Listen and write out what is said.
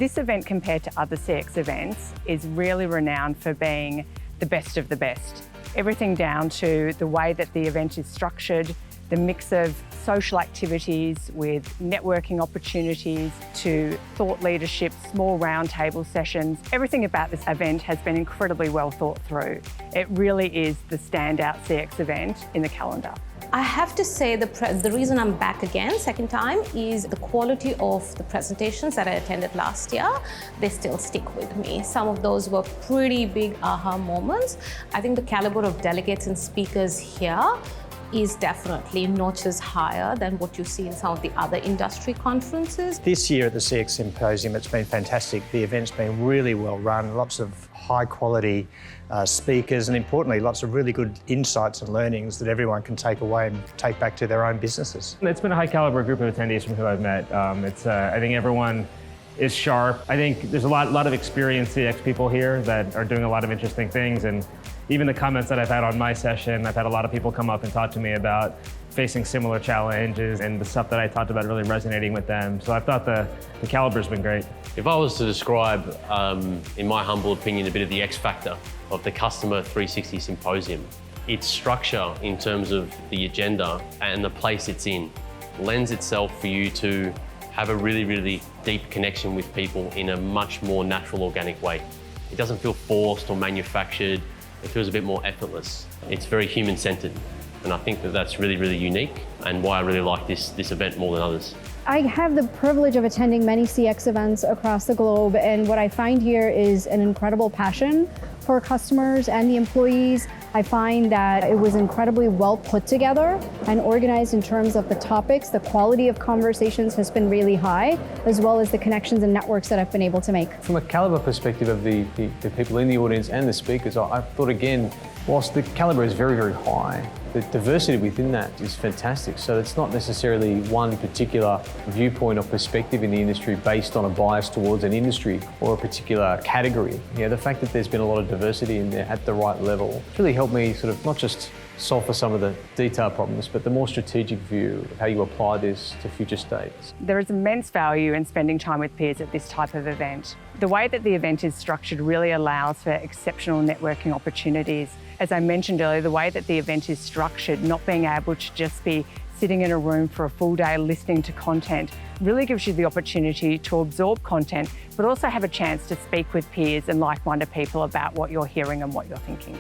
This event, compared to other CX events, is really renowned for being the best of the best. Everything down to the way that the event is structured, the mix of social activities with networking opportunities to thought leadership, small roundtable sessions. Everything about this event has been incredibly well thought through. It really is the standout CX event in the calendar. I have to say the reason I'm back again, second time, is the quality of the presentations that I attended last year. They still stick with me. Some of those were pretty big aha moments. I think the caliber of delegates and speakers here is definitely notches higher than what you see in some of the other industry conferences. This year at the CX Symposium, it's been fantastic. The event's been really well run, lots of high quality speakers, and importantly, lots of really good insights and learnings that everyone can take away and take back to their own businesses. It's been a high caliber group of attendees from who I've met. I think everyone is sharp. I think there's a lot of experienced CX people here that are doing a lot of interesting things, and even the comments that I've had on my session, I've had a lot of people come up and talk to me about facing similar challenges, and the stuff that I talked about really resonating with them. So I thought the caliber's been great. If I was to describe, in my humble opinion, a bit of the X factor of the Customer 360 Symposium, its structure in terms of the agenda and the place it's in lends itself for you to have a really, really deep connection with people in a much more natural, organic way. It doesn't feel forced or manufactured. It feels a bit more effortless. It's very human-centered, and I think that that's really, really unique and why I really like this event more than others. I have the privilege of attending many CX events across the globe, and what I find here is an incredible passion for customers and the employees. I find that it was incredibly well put together and organized in terms of the topics. The quality of conversations has been really high, as well as the connections and networks that I've been able to make. From a caliber perspective of the people in the audience and the speakers, I thought again, whilst the caliber is very, very high, the diversity within that is fantastic. So it's not necessarily one particular viewpoint or perspective in the industry based on a bias towards an industry or a particular category. The fact that there's been a lot of diversity in there at the right level really helped me sort of not just solve for some of the detailed problems, but the more strategic view of how you apply this to future states. There is immense value in spending time with peers at this type of event. The way that the event is structured really allows for exceptional networking opportunities. As I mentioned earlier, the way that the event is structured, not being able to just be sitting in a room for a full day listening to content, really gives you the opportunity to absorb content, but also have a chance to speak with peers and like-minded people about what you're hearing and what you're thinking.